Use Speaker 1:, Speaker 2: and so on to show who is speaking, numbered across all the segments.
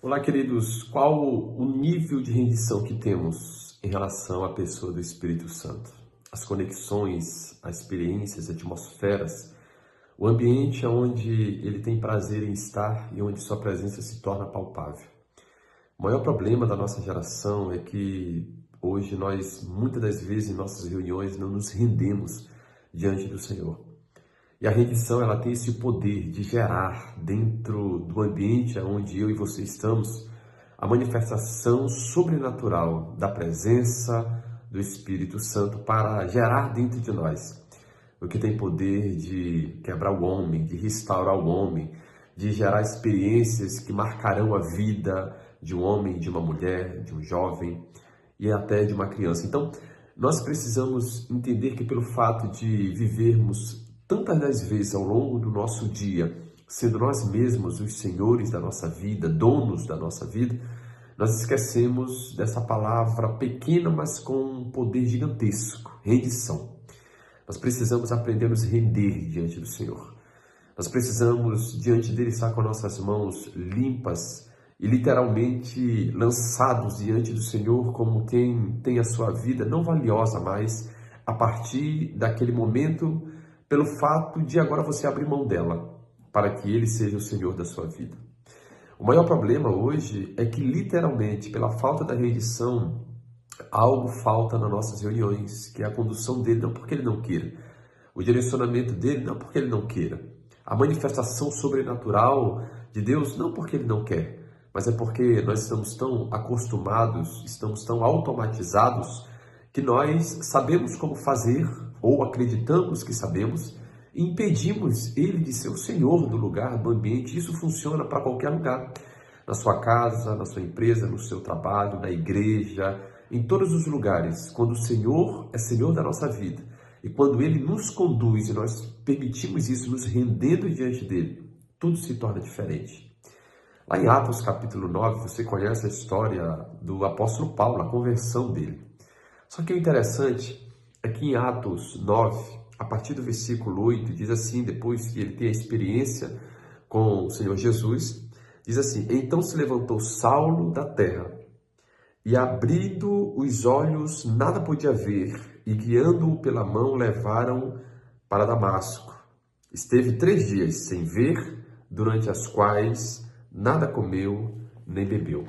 Speaker 1: Olá, queridos. Qual o nível de rendição que temos em relação à pessoa do Espírito Santo? As conexões, as experiências, as atmosferas, o ambiente onde ele tem prazer em estar e onde sua presença se torna palpável. O maior problema da nossa geração é que hoje nós, muitas das vezes, em nossas reuniões, não nos rendemos diante do Senhor. E a rendição, ela tem esse poder de gerar dentro do ambiente onde eu e você estamos a manifestação sobrenatural da presença do Espírito Santo para gerar dentro de nós o que tem poder de quebrar o homem, de restaurar o homem, de gerar experiências que marcarão a vida de um homem, de uma mulher, de um jovem e até de uma criança. Então, nós precisamos entender que pelo fato de vivermos tantas das vezes ao longo do nosso dia, sendo nós mesmos os senhores da nossa vida, donos da nossa vida, nós esquecemos dessa palavra pequena, mas com um poder gigantesco: rendição. Nós precisamos aprender a nos render diante do Senhor. Nós precisamos, diante dele, estar com nossas mãos limpas e literalmente lançados diante do Senhor como quem tem a sua vida não valiosa mais a partir daquele momento, pelo fato de agora você abrir mão dela para que ele seja o Senhor da sua vida. O maior problema hoje é que literalmente, pela falta da rendição, algo falta nas nossas reuniões, que é a condução dele, não porque ele não queira, o direcionamento dele, não porque ele não queira, a manifestação sobrenatural de Deus, não porque ele não quer, mas é porque nós estamos tão acostumados, estamos tão automatizados, que nós sabemos como fazer, ou acreditamos que sabemos, e impedimos ele de ser o Senhor do lugar, do ambiente. Isso funciona para qualquer lugar, na sua casa, na sua empresa, no seu trabalho, na igreja, em todos os lugares. Quando o Senhor é Senhor da nossa vida, e quando ele nos conduz e nós permitimos isso, nos rendendo diante dele, tudo se torna diferente. Lá em Atos capítulo 9, você conhece a história do apóstolo Paulo, a conversão dele. Só que o interessante é que em Atos 9, a partir do versículo 8, diz assim, depois que ele tem a experiência com o Senhor Jesus, diz assim: então se levantou Saulo da terra, e abrindo os olhos nada podia ver, e guiando-o pela mão levaram para Damasco. Esteve 3 dias sem ver, durante as quais nada comeu nem bebeu.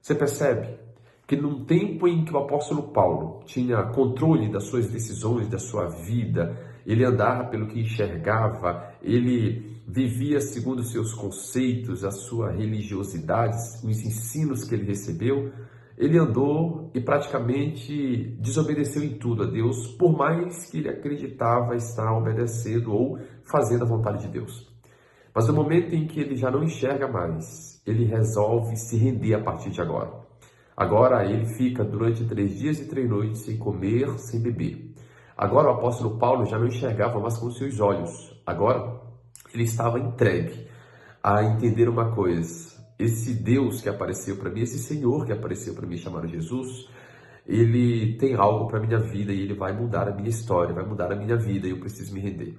Speaker 1: Você percebe que num tempo em que o apóstolo Paulo tinha controle das suas decisões, da sua vida, ele andava pelo que enxergava, ele vivia segundo os seus conceitos, a sua religiosidade, os ensinos que ele recebeu, ele andou e praticamente desobedeceu em tudo a Deus, por mais que ele acreditava estar obedecendo ou fazendo a vontade de Deus. Mas no momento em que ele já não enxerga mais, ele resolve se render a partir de agora. Agora ele fica durante 3 dias e 3 noites sem comer, sem beber. Agora o apóstolo Paulo já não enxergava mais com seus olhos. Agora ele estava entregue a entender uma coisa: esse Deus que apareceu para mim, esse Senhor que apareceu para mim, chamado Jesus, ele tem algo para a minha vida e ele vai mudar a minha história, vai mudar a minha vida e eu preciso me render.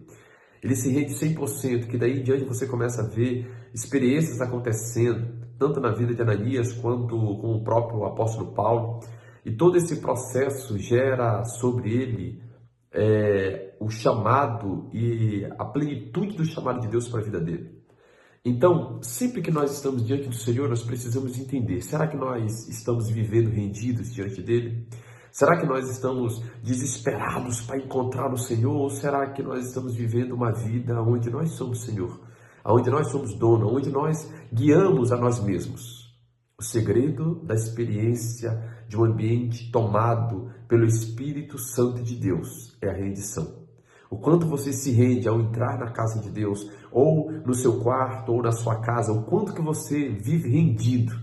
Speaker 1: Ele se rende 100%, que daí em diante você começa a ver experiências acontecendo, tanto na vida de Ananias quanto com o próprio apóstolo Paulo. E todo esse processo gera sobre ele o chamado e a plenitude do chamado de Deus para a vida dele. Então, sempre que nós estamos diante do Senhor, nós precisamos entender: será que nós estamos vivendo rendidos diante dele? Será que nós estamos desesperados para encontrar o Senhor? Ou será que nós estamos vivendo uma vida onde nós somos Senhor, onde nós somos dono, onde nós guiamos a nós mesmos? O segredo da experiência de um ambiente tomado pelo Espírito Santo de Deus é a rendição. O quanto você se rende ao entrar na casa de Deus, ou no seu quarto, ou na sua casa, o quanto que você vive rendido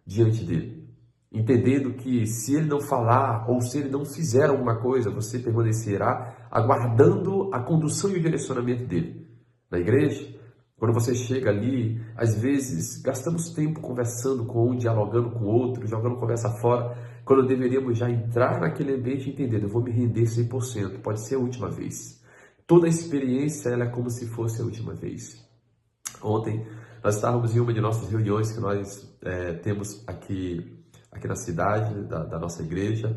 Speaker 1: diante dele. Entendendo que se ele não falar, ou se ele não fizer alguma coisa, você permanecerá aguardando a condução e o direcionamento dele. Na igreja, quando você chega ali, às vezes gastamos tempo conversando com um, dialogando com o outro, jogando conversa fora, quando deveríamos já entrar naquele ambiente e entender: eu vou me render 100%, pode ser a última vez. Toda a experiência ela é como se fosse a última vez. Ontem Nós estávamos em uma de nossas reuniões que nós temos aqui na cidade, da nossa igreja,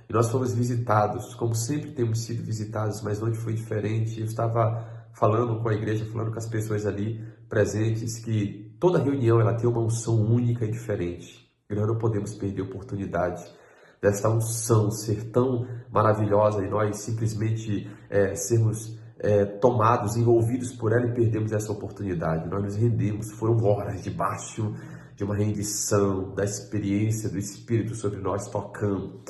Speaker 1: e nós fomos visitados, como sempre temos sido visitados, mas hoje foi diferente. Eu estava falando com a igreja, falando com as pessoas ali presentes, que toda reunião ela tem uma unção única e diferente. E nós não podemos perder a oportunidade desta unção ser tão maravilhosa e nós simplesmente sermos tomados, envolvidos por ela e perdemos essa oportunidade. Nós nos rendemos, foram horas debaixo de uma rendição, da experiência do Espírito sobre nós tocando.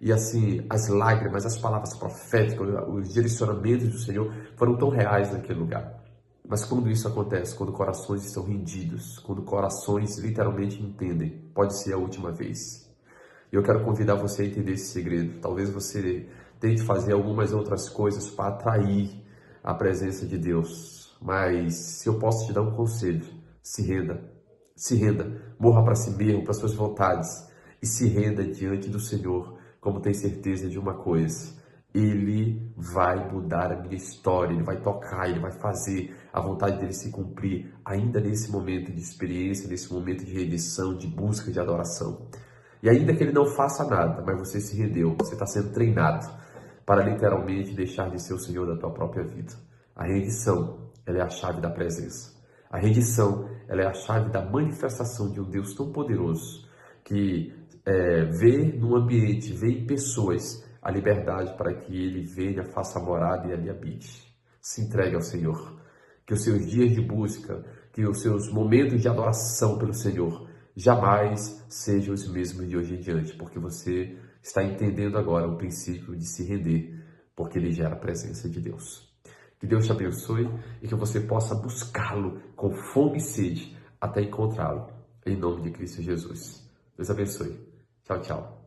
Speaker 1: E assim, as lágrimas, as palavras proféticas, os direcionamentos do Senhor foram tão reais naquele lugar. Mas quando isso acontece, quando corações estão rendidos, quando corações literalmente entendem, pode ser a última vez. E eu quero convidar você a entender esse segredo. Talvez você tente fazer algumas outras coisas para atrair a presença de Deus. Mas se eu posso te dar um conselho, se renda, morra para si mesmo, para suas vontades e se renda diante do Senhor, como tem certeza de uma coisa: Ele vai mudar a minha história, Ele vai tocar, Ele vai fazer a vontade dEle se cumprir, ainda nesse momento de experiência, nesse momento de rendição, de busca, de adoração. E ainda que Ele não faça nada, mas você se rendeu, você está sendo treinado para literalmente deixar de ser o Senhor da tua própria vida. A rendição, ela é a chave da presença. A rendição, ela é a chave da manifestação de um Deus tão poderoso que vê no ambiente, vê em pessoas a liberdade para que Ele venha, faça morada e ali habite. Se entregue ao Senhor. Que os seus dias de busca, que os seus momentos de adoração pelo Senhor jamais sejam os mesmos de hoje em diante, porque você está entendendo agora o princípio de se render, porque ele gera a presença de Deus. Que Deus te abençoe e que você possa buscá-lo com fome e sede até encontrá-lo. Em nome de Cristo Jesus. Deus abençoe. Tchau, tchau.